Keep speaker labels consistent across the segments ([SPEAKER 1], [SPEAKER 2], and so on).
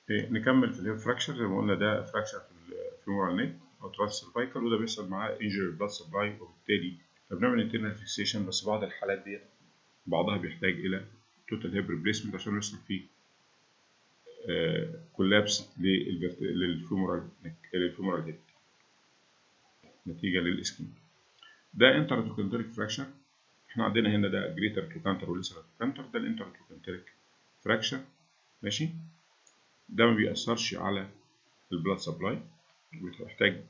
[SPEAKER 1] نكمل في الهيب فراكشر. زي ما قلنا ده فراكشر في الفيمورال نيك او ترانس سيرفايكال، وده بيحصل معاه انجري بلاد سبلاي، وبالتالي فبنعمل انترنال فيكسيشن. بس بعض الحالات ديت بعضها بيحتاج الى توتال هيب ريبليسمنت عشان يحصل فيه كولابس للفيمورال هيد نتيجه للاسكيميا. ده انترتروكانتريك فراكشر. احنا عندنا هنا ده جريتر تروكانتر وليسر تروكانتر، ده الانترتروكانتريك فراكشر. ماشي، ده ما بيأثرش على البلاد سبلاي، بيحتاج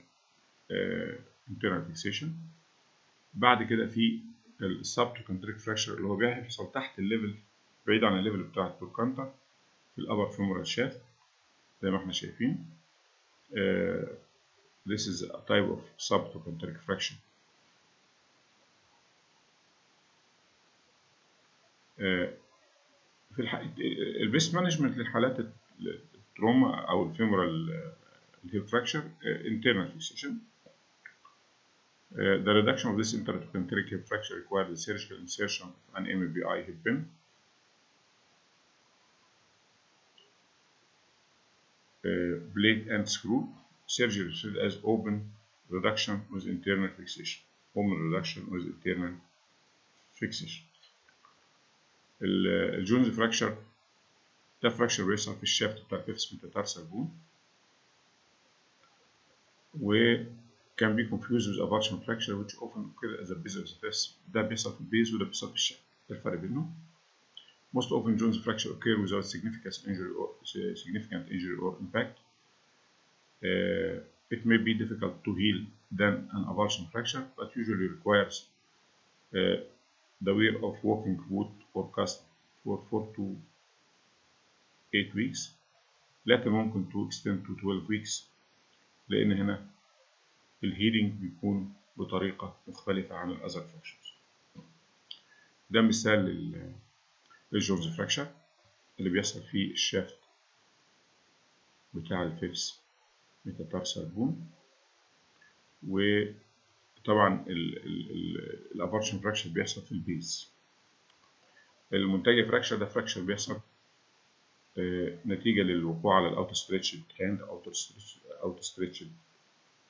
[SPEAKER 1] internal fixation. بعد كده في السبتروكانتريك فراكشر اللي هو بيحصل تحت الليفل، بعيد عن الليفل بتاع التروكانتر، في الابر فيمورال شافت زي ما احنا شايفين. This is a type of subtrochanteric fraction. في البيست مانجمنت للحالات التروما او الفيمورال الهيب فراكشر internal fixation. The reduction of this intertrochanteric hip fracture requires the surgical insertion of an MBI hip pin. Blade and screw. Surgery is as open reduction with internal fixation. Open reduction with internal fixation. الجونز فراكشر ده فراكشر بيحصل في الشافت بتاع الفيفس ميتاتارسال بون، و can be confused with avulsion fracture which often occur at the base of the fifth. ده بيحصل في البيز وده بيحصل في الشافت. ده الفرق بينهم. Most often Jones fracture occur without significant injury or impact. It may be difficult to heal than an avulsion fracture, but usually requires the wear of walking boot or cast for 4 to 8 weeks. لكن ممكن to extend to 12 weeks لأن هنا الهيلينج بيكون بطريقة مختلفة عن الأذر fractures. ده مثال للجونز فراكشر اللي بيحصل فيه الشافت بتاع الفيفس ميتاتارسال بون. وطبعا الافارشن فراكشر بيحصل في البيز. المنتجي فراكشر ده فراكشر بيحصل نتيجة للوقوع على الاوتر ستريتشد هاند او اوتر ستريتشد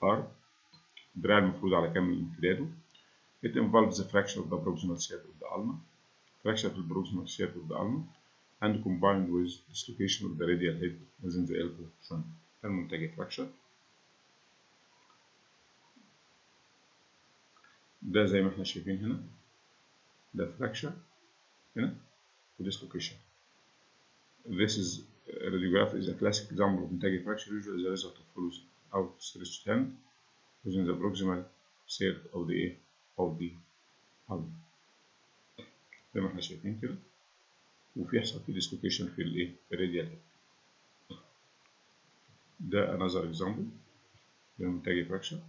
[SPEAKER 1] ارم، الدراع المفروض على كامل امتداده. It involves the fracture of the proximal third of the ulna, fracture of the proximal third of the ulna, and combined with dislocation of the radial head within the elbow joint. ده المنتجي فراكشر. ده زي ما احنا شايفين هنا، ده fracture هنا وديسلوكيشن. This is radiograph is a classic example of منتجي fracture, usually the result of follows out stretched hand within the proximal third of the ulna. زي ما احنا شايفين كده، وفي يحصل في ديسلوكيشن في الايه الراديال هيد. ده another example للمنتجي fracture.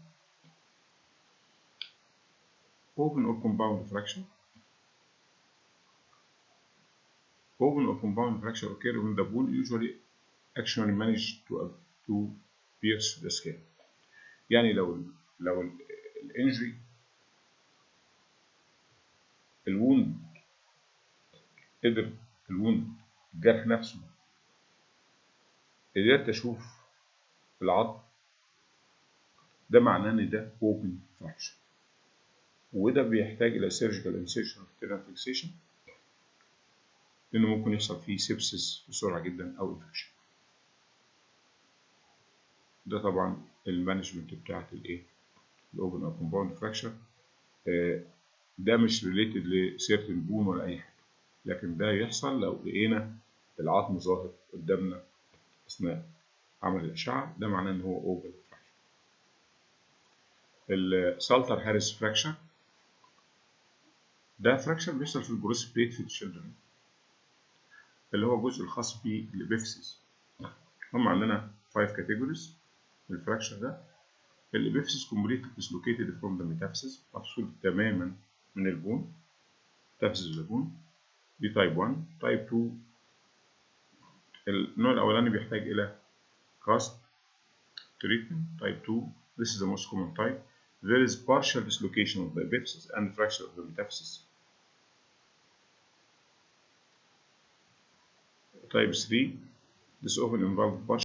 [SPEAKER 1] Open or compound fracture. Open or compound fracture occur when the bone usually actually manage to pierce the skin. يعني لو الانجري الوند قدر الجرح نفسه قدرت اشوف العظم، ده معناه ان ده open fracture، وده بيحتاج الى surgical incision of internal fixation لانه ممكن يحصل فيه سيبسيس بسرعه جدا او انفكشن. ده طبعا المانجمنت بتاعت الايه الاوبن او كومباوند فراكشر. ده مش ريليتد لسيرتن بون ولا اي حاجه، لكن ده يحصل لو لقينا العظم ظاهر قدامنا اثناء عمل الاشعه، ده معناه ان هو اوبن فراكشر. السالتر هاريس فراكشر ده فراكشر بيحصل في الجروس بليت في الشيلدرن، اللي هو الجزء الخاص بالابيفيسيس. هم عندنا 5 كاتيجوريز الفراكشر ده. الابيفيسيس كومبليتلي ديسلوكيتد فروم ذا ميتافيسيس، مفصول تماما من البون، ميتافيسيس البون. دي تايب 1. تايب 2 النوع الاولاني بيحتاج الى كاست تريتمنت. تايب 2 this is the most common type. There is partial dislocation of the epiphysis and fracture of the metaphysis. Type 3 This often involves partial